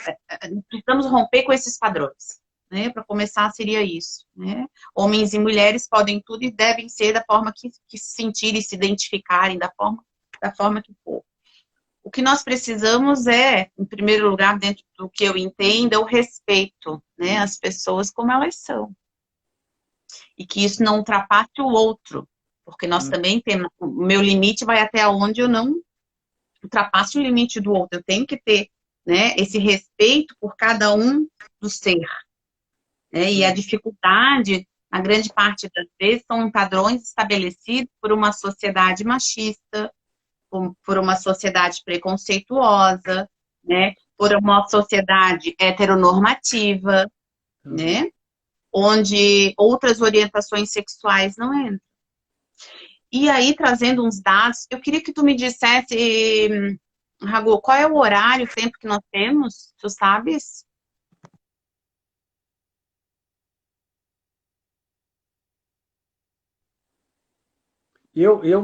precisamos romper com esses padrões, né? Para começar, seria isso, né? Homens e mulheres podem tudo e devem ser da forma que se sentirem, se identificarem, da forma que for. O que nós precisamos em primeiro lugar, dentro do que eu entendo, é o respeito, né? As pessoas como elas são. E que isso não ultrapasse o outro. Porque nós Uhum. também temos, o meu limite vai até onde eu não ultrapasse o limite do outro. Eu tenho que ter, né, esse respeito por cada um do ser. Né? E a Uhum. dificuldade, na grande parte das vezes, são padrões estabelecidos por uma sociedade machista, por uma sociedade preconceituosa, né? Por uma sociedade heteronormativa, Uhum. né? Onde outras orientações sexuais não entram. E aí, trazendo uns dados, eu queria que tu me dissesse, Rago, qual é o horário, o tempo que nós temos? Tu sabes?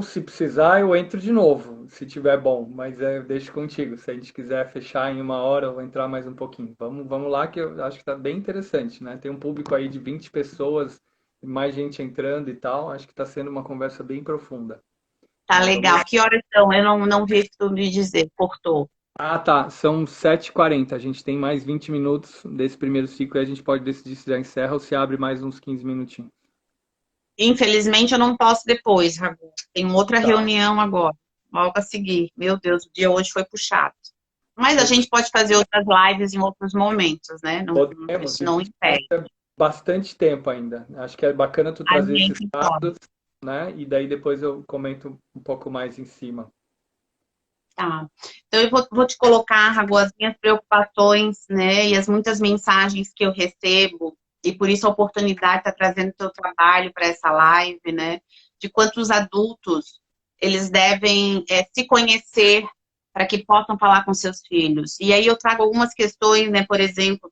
Se precisar, eu entro de novo, se tiver bom, mas eu deixo contigo. Se a gente quiser fechar em 1 hora, eu vou entrar mais um pouquinho. Vamos lá, que eu acho que está bem interessante, né? Tem um público aí de 20 pessoas, mais gente entrando e tal. Acho que está sendo uma conversa bem profunda, Tá né? Vamos... legal. Que horas são? Eu não vi tu me dizer. Cortou. Ah, tá. São 7h40. A gente tem mais 20 minutos desse primeiro ciclo e a gente pode decidir se já encerra ou se abre mais uns 15 minutinhos. Infelizmente, eu não posso depois, Ragu. Tenho outra Tá. reunião agora, logo a seguir. Meu Deus, o dia hoje foi puxado. Mas a gente pode fazer outras lives em outros momentos, né? Podemos, Isso e não vamos impede. ter bastante tempo ainda. Acho que é bacana tu A trazer esses gente pode. dados, né? E daí depois eu comento um pouco mais em cima. Tá. Então, eu vou te colocar, Ragu, as minhas preocupações, né? E as muitas mensagens que eu recebo, e por isso a oportunidade de estar trazendo o teu trabalho para essa live, né? De quantos adultos eles devem se conhecer para que possam falar com seus filhos. E aí eu trago algumas questões, né? Por exemplo,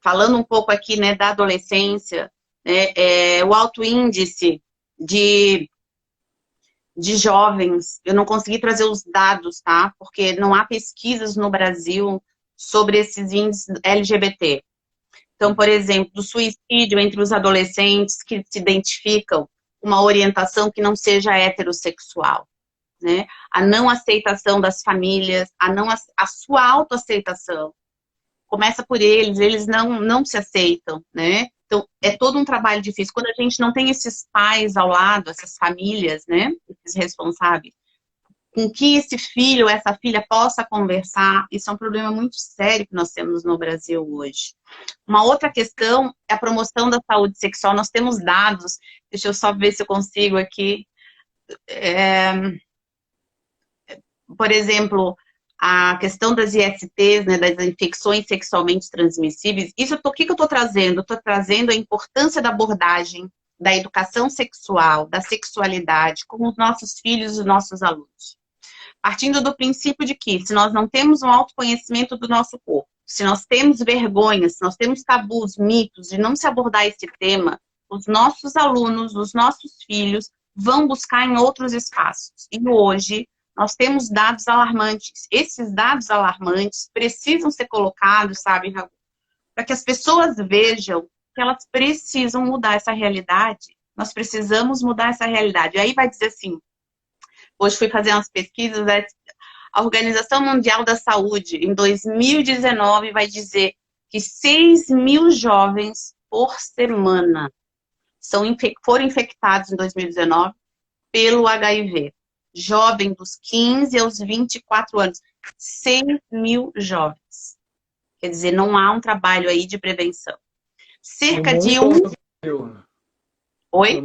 falando um pouco aqui, né, da adolescência, né, o alto índice de jovens, eu não consegui trazer os dados, tá? Porque não há pesquisas no Brasil sobre esses índices LGBT. Então, por exemplo, do suicídio entre os adolescentes que se identificam uma orientação que não seja heterossexual, né? A não aceitação das famílias, a sua autoaceitação. Começa por eles não se aceitam, né? Então, é todo um trabalho difícil. Quando a gente não tem esses pais ao lado, essas famílias, né? Esses responsáveis, com que esse filho ou essa filha possa conversar, isso é um problema muito sério que nós temos no Brasil hoje. Uma outra questão é a promoção da saúde sexual. Nós temos dados, deixa eu só ver se eu consigo aqui. Por exemplo, a questão das ISTs, né, das infecções sexualmente transmissíveis, o que eu estou trazendo? Estou trazendo a importância da abordagem da educação sexual, da sexualidade, com os nossos filhos e os nossos alunos. Partindo do princípio de que, se nós não temos um autoconhecimento do nosso corpo, se nós temos vergonha, se nós temos tabus, mitos, de não se abordar esse tema, os nossos alunos, os nossos filhos, vão buscar em outros espaços. E hoje, nós temos dados alarmantes. Esses dados alarmantes precisam ser colocados, sabe, Raul, para que as pessoas vejam que elas precisam mudar essa realidade. Nós precisamos mudar essa realidade. E aí vai dizer assim, hoje fui fazer umas pesquisas, a Organização Mundial da Saúde, em 2019, vai dizer que 6.000 jovens por semana foram infectados em 2019 pelo HIV. Jovem dos 15 aos 24 anos. 6.000 jovens. Quer dizer, não há um trabalho aí de prevenção. Cerca de Ou um... no Brasil? Oi?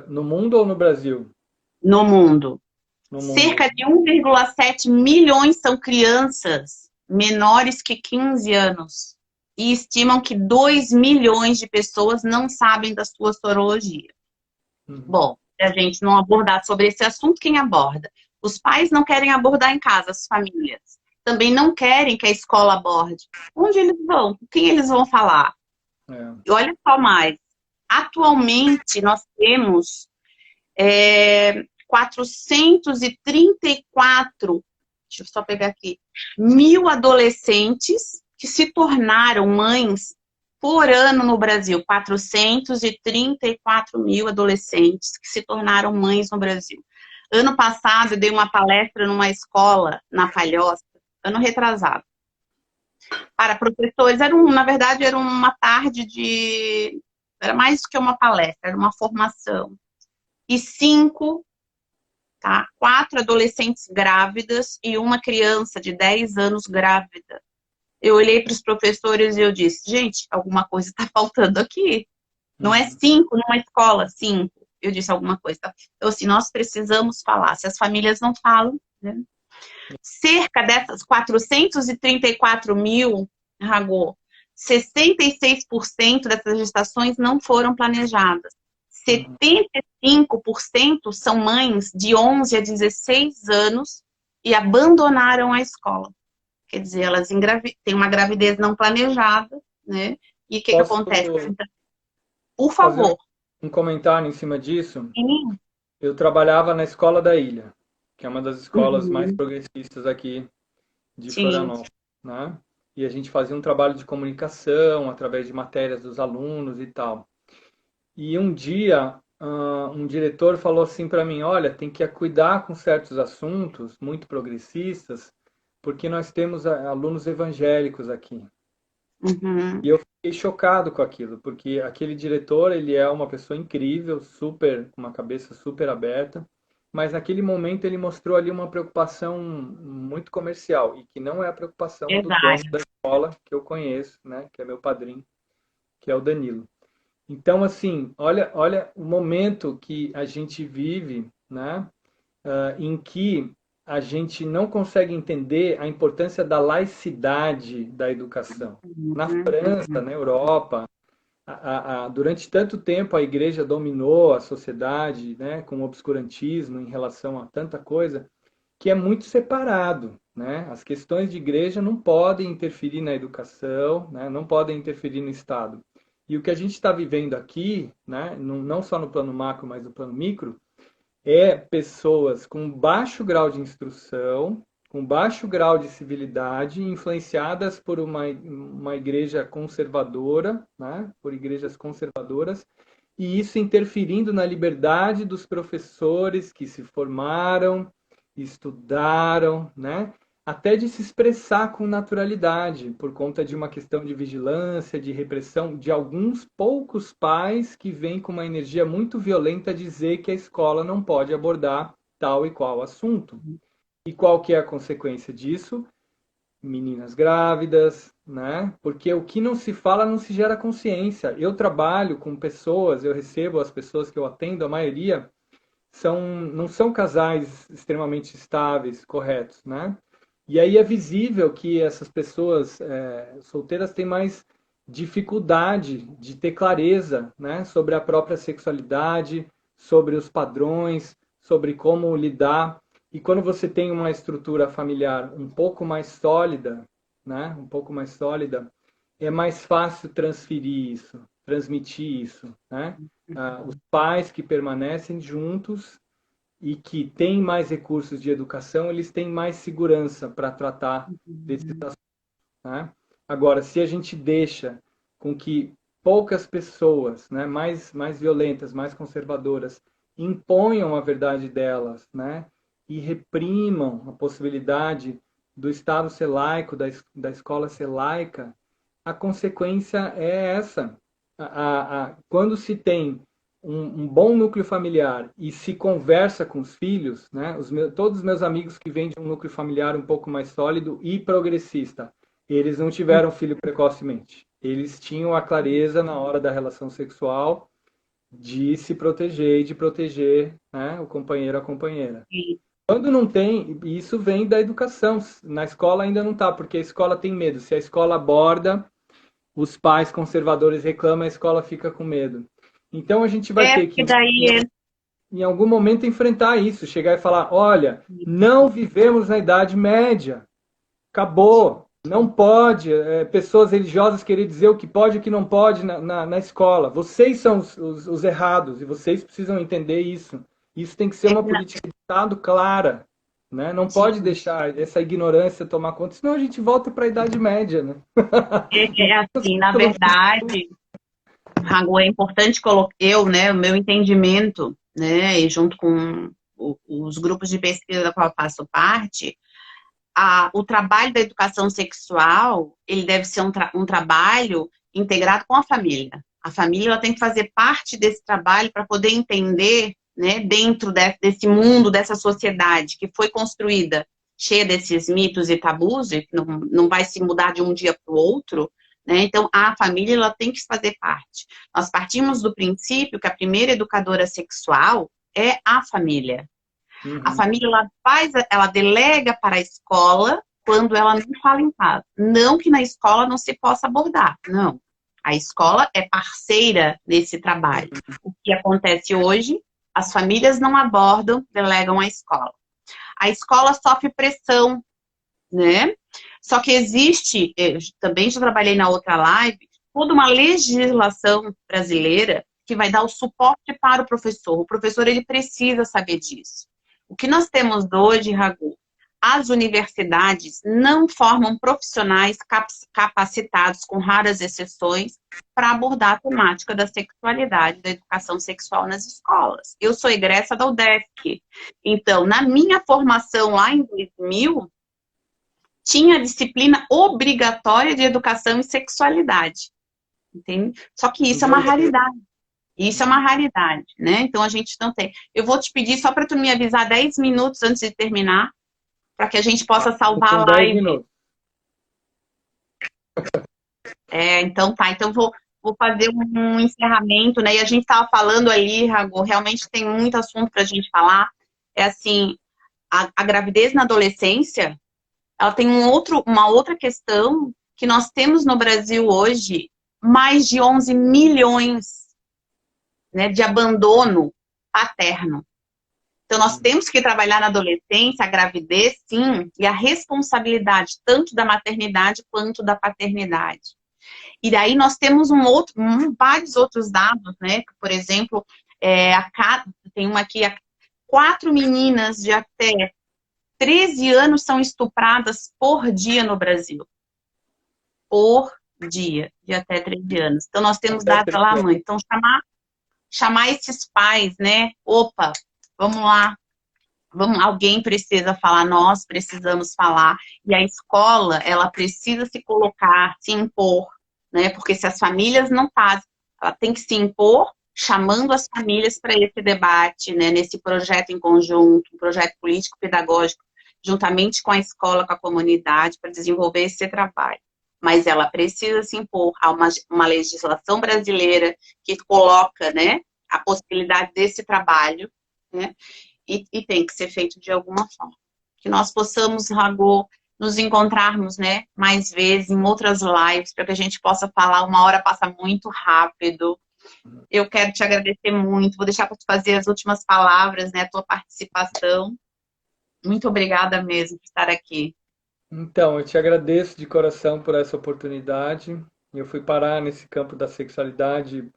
No mundo ou no Brasil? No mundo. No mundo. Cerca de 1,7 milhões são crianças menores que 15 anos. E estimam que 2 milhões de pessoas não sabem da sua sorologia. Bom, se a gente não abordar sobre esse assunto, quem aborda? Os pais não querem abordar em casa, as famílias. Também não querem que a escola aborde. Onde eles vão? Com quem eles vão falar? E olha só mais. Atualmente, nós temos 434, deixa eu só pegar aqui, mil adolescentes que se tornaram mães por ano no Brasil. 434 mil adolescentes que se tornaram mães no Brasil. Ano passado, eu dei uma palestra numa escola na Palhoça, ano retrasado, para professores. Na verdade, era uma tarde de... Era mais do que uma palestra, era uma formação. E 4 adolescentes grávidas e uma criança de 10 anos grávida. Eu olhei para os professores e eu disse, gente, alguma coisa está faltando aqui. Não é 5 numa escola, 5. Eu disse alguma coisa. Então, assim, nós precisamos falar. Se as famílias não falam, né? Cerca dessas 434 mil, Ragô, 66% dessas gestações não foram planejadas. 75% são mães de 11 a 16 anos e abandonaram a escola. Quer dizer, elas têm uma gravidez não planejada, né? E o que acontece? Por favor. Um comentário em cima disso? Sim. Eu trabalhava na Escola da Ilha, que é uma das escolas mais Uhum. progressistas aqui de Sim. Florianópolis, né? E a gente fazia um trabalho de comunicação através de matérias dos alunos e tal. E um dia, um diretor falou assim para mim: olha, tem que cuidar com certos assuntos muito progressistas, porque nós temos alunos evangélicos aqui. Uhum. E eu fiquei chocado com aquilo, porque aquele diretor, ele é uma pessoa incrível, super, com uma cabeça super aberta, mas naquele momento ele mostrou ali uma preocupação muito comercial, e que não é a preocupação do dono Verdade. da escola que eu conheço, né, que é meu padrinho, que é o Danilo. Então, assim, olha o momento que a gente vive, né, em que a gente não consegue entender a importância da laicidade da educação. Na Uhum. França, na Europa, durante tanto tempo a igreja dominou a sociedade, né, com o obscurantismo em relação a tanta coisa, que é muito separado, né? As questões de igreja não podem interferir na educação, né? Não podem interferir no Estado. E o que a gente está vivendo aqui, né, não só no plano macro, mas no plano micro, é pessoas com baixo grau de instrução, com baixo grau de civilidade, influenciadas por uma igreja conservadora, né? Por igrejas conservadoras, e isso interferindo na liberdade dos professores que se formaram, estudaram, né? Até de se expressar com naturalidade, por conta de uma questão de vigilância, de repressão, de alguns poucos pais que vêm com uma energia muito violenta dizer que a escola não pode abordar tal e qual assunto. E qual que é a consequência disso? Meninas grávidas, né? Porque o que não se fala não se gera consciência. Eu trabalho com pessoas, eu recebo as pessoas que eu atendo, a maioria não são casais extremamente estáveis, corretos, né? E aí é visível que essas pessoas solteiras têm mais dificuldade de ter clareza, né, sobre a própria sexualidade, sobre os padrões, sobre como lidar. E quando você tem uma estrutura familiar um pouco mais sólida, né, um pouco mais sólida, é mais fácil transferir isso, transmitir isso, né? Os pais que permanecem juntos e que têm mais recursos de educação, eles têm mais segurança para tratar desses Uhum. assuntos, né? Agora, se a gente deixa com que poucas pessoas, né, mais violentas, mais conservadoras, imponham a verdade delas, né, e reprimam a possibilidade do Estado ser laico, da escola ser laica, a consequência é essa. Quando se tem um bom núcleo familiar e se conversa com os filhos, né? Todos os meus amigos que vêm de um núcleo familiar um pouco mais sólido e progressista, eles não tiveram filho precocemente. Eles tinham a clareza na hora da relação sexual de se proteger e de proteger, né, o companheiro, a companheira. Sim. Quando não tem, isso vem da educação. Na escola ainda não está, porque a escola tem medo. Se a escola aborda, os pais conservadores reclamam, a escola fica com medo. Então a gente vai ter Porque que, daí em algum momento, enfrentar isso, chegar e falar: olha, não vivemos na Idade Média, acabou. Não pode pessoas religiosas querer dizer o que pode e o que não pode na escola. Vocês são os errados e vocês precisam entender isso. Isso tem que ser é, uma política de Estado clara. Né? Não pode sim, deixar essa ignorância tomar conta, senão a gente volta para a Idade Média. Né? é assim, na verdade, Rago, é importante colocar eu, né, o meu entendimento, né, e junto com os grupos de pesquisa da qual eu faço parte, o trabalho da educação sexual, ele deve ser um trabalho integrado com a família. A família ela tem que fazer parte desse trabalho para poder entender, né, dentro desse mundo, dessa sociedade que foi construída, cheia desses mitos e tabus, e que não vai se mudar de um dia para o outro, né? Então, a família ela tem que fazer parte. Nós partimos do princípio que a primeira educadora sexual é a família. A Uhum. família ela delega para a escola quando ela não fala em casa. Não que na escola não se possa abordar, não. A escola é parceira nesse trabalho. O que acontece hoje, as famílias não abordam, delegam à escola. A escola sofre pressão, né? Só que existe, eu também já trabalhei na outra live, toda uma legislação brasileira que vai dar o suporte para o professor. O professor, ele precisa saber disso. O que nós temos hoje, Ragu, as universidades não formam profissionais capacitados, com raras exceções, para abordar a temática da sexualidade, da educação sexual nas escolas. Eu sou egressa da UDESC. Então, na minha formação lá em 2000, tinha a disciplina obrigatória de educação e sexualidade. Entende? Só que isso é uma raridade. Isso é uma raridade, né? Então a gente não tem. Eu vou te pedir só para tu me avisar 10 minutos antes de terminar, para que a gente possa salvar a Com 10 live. minutos. Então tá, então vou fazer um encerramento, né? E a gente estava falando ali, Rago, realmente tem muito assunto para a gente falar. É assim, a gravidez na adolescência, ela tem uma outra questão que nós temos no Brasil hoje, mais de 11 milhões, né, de abandono paterno. Então, nós temos que trabalhar na adolescência, a gravidez, sim, e a responsabilidade tanto da maternidade quanto da paternidade. E daí nós temos vários outros dados, né? Por exemplo, tem uma aqui, 4 meninas de até 13 anos são estupradas por dia no Brasil. Por dia, de até 13 anos. Então, nós temos dados lá, mãe. Então, chamar esses pais, né? Opa, vamos lá. Alguém precisa falar, nós precisamos falar. E a escola, ela precisa se colocar, se impor, né? Porque se as famílias não fazem, ela tem que se impor, chamando as famílias para esse debate, né? Nesse projeto em conjunto, um projeto político-pedagógico, juntamente com a escola, com a comunidade, para desenvolver esse trabalho. Mas ela precisa se impor a uma legislação brasileira que coloca, né, a possibilidade desse trabalho, né? E tem que ser feito de alguma forma. Que nós possamos, Rago, nos encontrarmos, né, mais vezes em outras lives, para que a gente possa falar. Uma hora passa muito rápido. Eu quero te agradecer muito. Vou deixar para te fazer as últimas palavras, né, a tua participação. Muito obrigada mesmo por estar aqui. Então, eu te agradeço de coração por essa oportunidade. Eu fui parar nesse campo da sexualidade.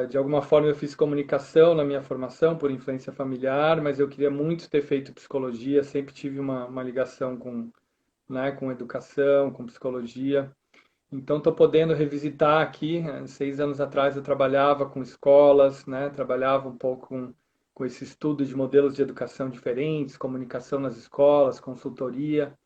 De alguma forma eu fiz comunicação na minha formação por influência familiar, mas eu queria muito ter feito psicologia, sempre tive uma ligação com, né, com educação, com psicologia. Então estou podendo revisitar aqui. 6 anos atrás eu trabalhava com escolas, né, trabalhava um pouco com esse estudo de modelos de educação diferentes, comunicação nas escolas, consultoria.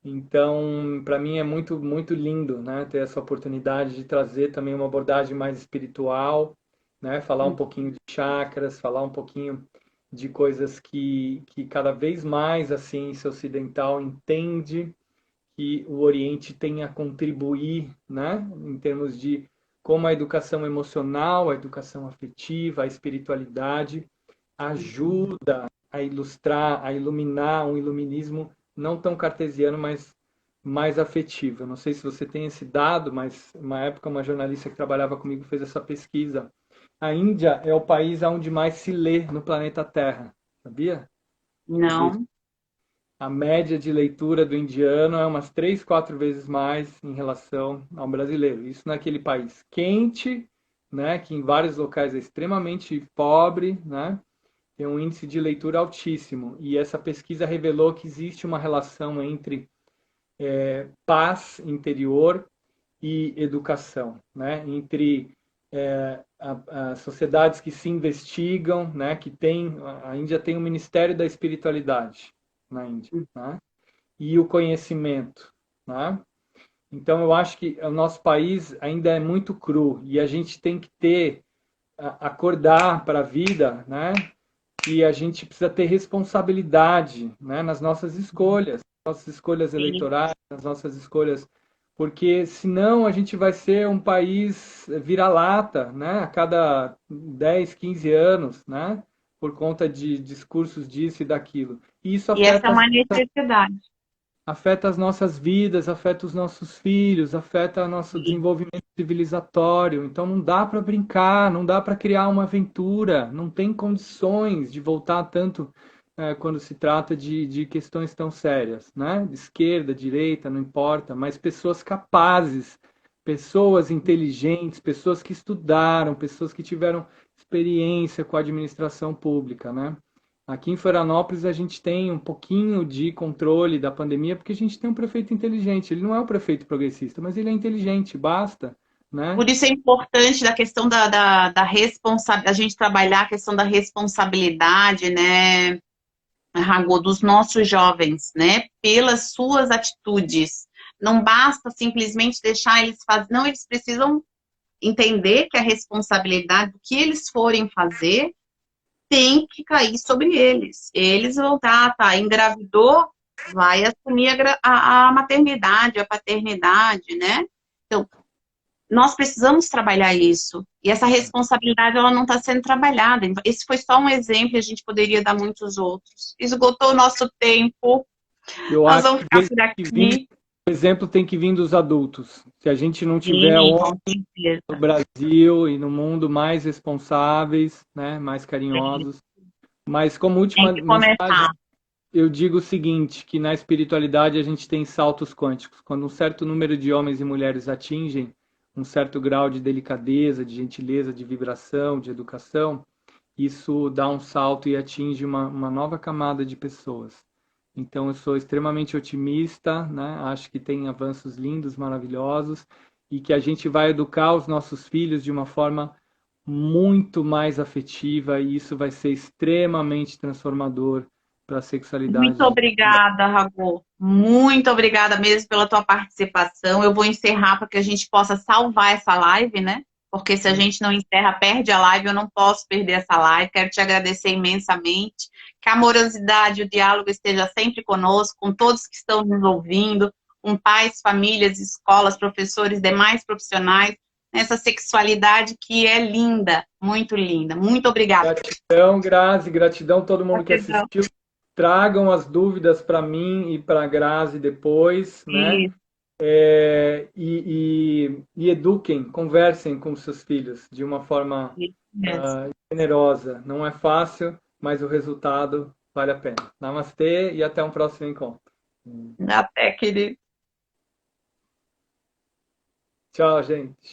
Então, para mim é muito, muito lindo, né, ter essa oportunidade de trazer também uma abordagem mais espiritual, né, falar um pouquinho de chakras, falar um pouquinho de coisas que cada vez mais a ciência ocidental entende que o Oriente tem a contribuir, né, em termos de como a educação emocional, a educação afetiva, a espiritualidade ajuda a ilustrar, a iluminar um iluminismo não tão cartesiano, mas mais afetivo. Eu não sei se você tem esse dado, mas uma época uma jornalista que trabalhava comigo fez essa pesquisa. A Índia é o país onde mais se lê no planeta Terra, sabia? Não. A média de leitura do indiano é umas 3, 4 vezes mais em relação ao brasileiro. Isso naquele país quente, né, que em vários locais é extremamente pobre, né? Tem um índice de leitura altíssimo. E essa pesquisa revelou que existe uma relação entre paz interior e educação, né? Entre as sociedades que se investigam, né? Que tem, a Índia tem o Ministério da Espiritualidade na Índia, né? E o conhecimento, né? Então eu acho que o nosso país ainda é muito cru e a gente tem que acordar para a vida, né? E a gente precisa ter responsabilidade, né, nas nossas escolhas eleitorais, nas nossas escolhas, porque senão a gente vai ser um país vira-lata, né, a cada 10, 15 anos, né, por conta de discursos disso e daquilo. E isso E essa é uma necessidade. afeta as nossas vidas, afeta os nossos filhos, afeta o nosso desenvolvimento civilizatório. Então não dá para brincar, não dá para criar uma aventura, não tem condições de voltar tanto quando se trata de questões tão sérias, né? De esquerda, direita, não importa, mas pessoas capazes, pessoas inteligentes, pessoas que estudaram, pessoas que tiveram experiência com a administração pública, né? Aqui em Florianópolis a gente tem um pouquinho de controle da pandemia porque a gente tem um prefeito inteligente. Ele não é um prefeito progressista, mas ele é inteligente, basta, né? Por isso é importante da questão da responsabilidade, a gente trabalhar a questão da responsabilidade, né, Ragô, dos nossos jovens, né, pelas suas atitudes. Não basta simplesmente deixar eles fazer, não, eles precisam entender que a responsabilidade do que eles forem fazer tem que cair sobre eles. Eles vão tá, engravidou, vai assumir a maternidade, a paternidade, né? Então, nós precisamos trabalhar isso. E essa responsabilidade, ela não está sendo trabalhada. Então, esse foi só um exemplo, a gente poderia dar muitos outros. Esgotou o nosso tempo, Eu nós acho vamos ficar por que aqui. o exemplo tem que vir dos adultos. Se a gente não tiver Sim, homens com no certeza. Brasil e no mundo mais responsáveis, né, mais carinhosos. Mas como Tem última que mensagem, começar. eu digo o seguinte, que na espiritualidade a gente tem saltos quânticos. Quando um certo número de homens e mulheres atingem um certo grau de delicadeza, de gentileza, de vibração, de educação, isso dá um salto e atinge uma nova camada de pessoas. Então eu sou extremamente otimista, né? Acho que tem avanços lindos, maravilhosos, e que a gente vai educar os nossos filhos de uma forma muito mais afetiva, e isso vai ser extremamente transformador para a Muito sexualidade. obrigada, Ragô. Muito obrigada mesmo pela tua participação. Eu vou encerrar para que a gente possa salvar essa live, né? Porque se a gente não encerra, perde a live, eu não posso perder essa live. Quero te agradecer imensamente. Que a amorosidade e o diálogo esteja sempre conosco, com todos que estão nos ouvindo, com pais, famílias, escolas, professores, demais profissionais, nessa sexualidade que é linda, muito linda. Muito obrigada. Gratidão, Grazi, gratidão a todo mundo que Gratidão. assistiu. Tragam as dúvidas para mim e para a Grazi depois, né? E E eduquem, conversem com seus filhos de uma forma isso mesmo. generosa. Não é fácil, mas o resultado vale a pena. Namastê e até um próximo encontro. Até, querido. Tchau, gente.